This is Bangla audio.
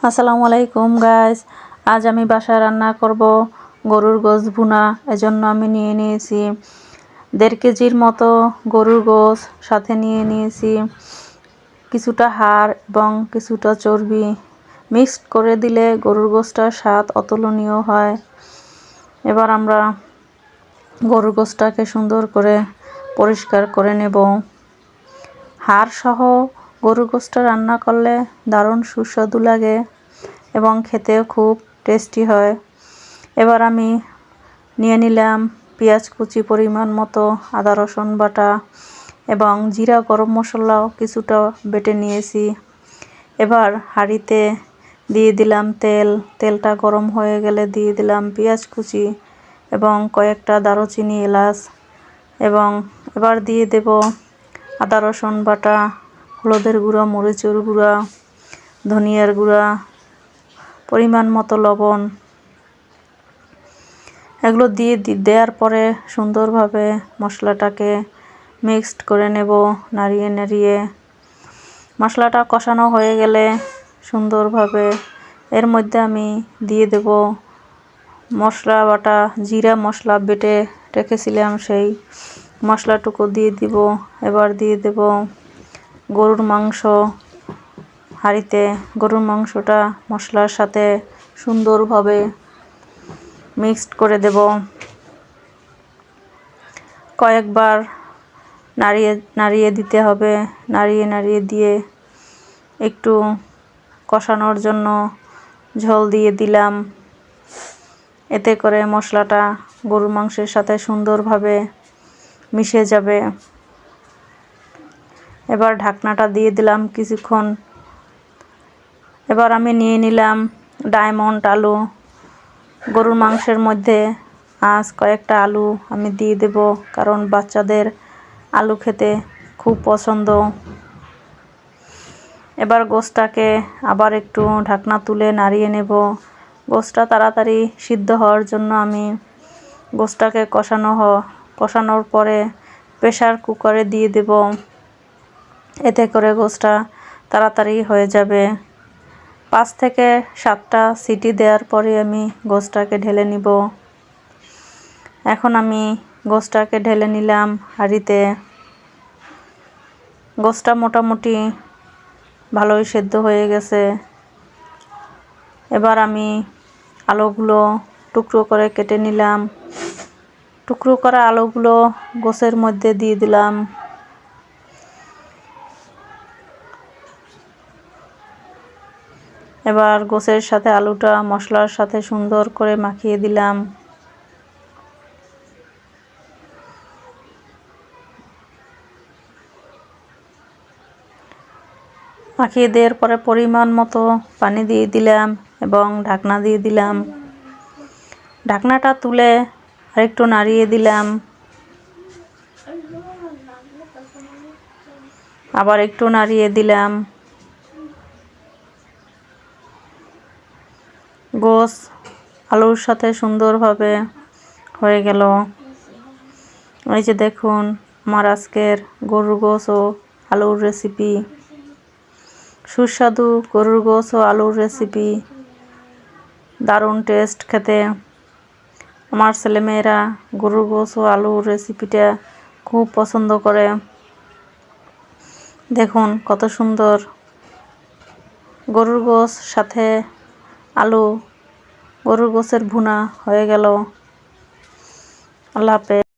আসসালামু আলাইকুম গাইস। আজ আমি বাসায় রান্না করব গরুর গোশত ভুনা। এজন্য আমি নিয়ে নিয়েছি 1.5 কেজির মতো গরুর গোশত, সাথে নিয়ে নিয়েছি কিছুটা হাড় এবং কিছুটা চর্বি। মিক্সড করে দিলে গরুর গোশতটার স্বাদ অতুলনীয় হয়। এবার আমরা গরুর গোশতটাকে সুন্দর করে পরিষ্কার করে নেব। হাড় সহ গরুর গোশতটা রান্না করলে দারুণ সুস্বাদু লাগে এবং খেতেও খুব টেস্টি হয়। এবার আমি নিয়ে নিলাম পেঁয়াজ কুচি পরিমাণ মতো, আদা রসুন বাটা এবং জিরা গরম মশলাও কিছুটা বেটে নিয়েছি। এবার হাঁড়িতে দিয়ে দিলাম তেলটা গরম হয়ে গেলে দিয়ে দিলাম পেঁয়াজ কুচি এবং কয়েকটা দারুচিনি, এলাচ এবং এবার দিয়ে দেব আদা রসুন বাটা, হলুদের গুঁড়া, মরিচের গুঁড়া, ধনিয়ার গুঁড়া, পরিমাণ মতো লবণ। এগুলো দিয়ে দেওয়ার পরে সুন্দরভাবে মশলাটাকে মিক্সড করে নেব, নাড়িয়ে নাড়িয়ে। মশলাটা কষানো হয়ে গেলে সুন্দরভাবে এর মধ্যে আমি দিয়ে দেব মশলা বাটা, জিরা মশলা বেটে রেখেছিলাম, সেই মশলাটুকু দিয়ে দিব। এবার দিয়ে দেব গরুর মাংস। হাঁড়িতে গরুর মাংসটা মশলার সাথে সুন্দরভাবে মিক্সড করে দেব। কয়েকবার নাড়িয়ে দিতে হবে। নাড়িয়ে দিয়ে একটু কষানোর জন্য ঝোল দিয়ে দিলাম। এতে করে মশলাটা গরুর মাংসের সাথে সুন্দরভাবে মিশে যাবে। এবার ঢাকনাটা দিয়ে দিলাম কিছুক্ষণ। এবার আমি নিয়ে নিলাম ডায়মন্ড আলু। গরুর মাংসের মধ্যে আজ কয়েকটা আলু আমি দিয়ে দেব, কারণ বাচ্চাদের আলু খেতে খুব পছন্দ। এবার গোশতটাকে আবার একটু ঢাকনা তুলে নাড়িয়ে নেব। গোশতটা তাড়াতাড়ি সিদ্ধ হওয়ার জন্য আমি গোশতটাকে কষানোর পরে প্রেসার কুকারে দিয়ে দেব। এতে করে গোশতটা তাড়াতাড়ি হয়ে যাবে। 5 থেকে 7টা সিটি দেওয়ার পরে আমি গোশতটাকে ঢেলে নিব। এখন আমি গোশতটাকে ঢেলে নিলাম হাঁড়িতে। গোশতটা মোটামুটি ভালোই সেদ্ধ হয়ে গেছে। এবার আমি আলুগুলো টুকরো করে কেটে নিলাম। টুকরো করা আলুগুলো গোশতের মধ্যে দিয়ে দিলাম। এবার গোশতের সাথে আলুটা মশলার সাথে সুন্দর করে মাখিয়ে দিলাম। মাখিয়ে দেওয়ার পরে পরিমাণ মতো পানি দিয়ে দিলাম এবং ঢাকনা দিয়ে দিলাম। ঢাকনাটা তুলে আরেকটু নাড়িয়ে দিলাম। আবার একটু নাড়িয়ে দিলাম। গোশ আলুর সাথে সুন্দরভাবে হয়ে গেল। এই যে দেখুন আমার আজকের গরুর গোশ ও আলুর রেসিপি। সুস্বাদু গরুর গোশ ও আলুর রেসিপি, দারুণ টেস্ট খেতে। আমার ছেলেমেয়েরা গরুর গোশ ও আলুর রেসিপিটা খুব পছন্দ করে। দেখুন কত সুন্দর গরুর গোশ সাথে আলু, গরুর গোশের ভুনা হয়ে গেল। আল্লাহ হাফেজ।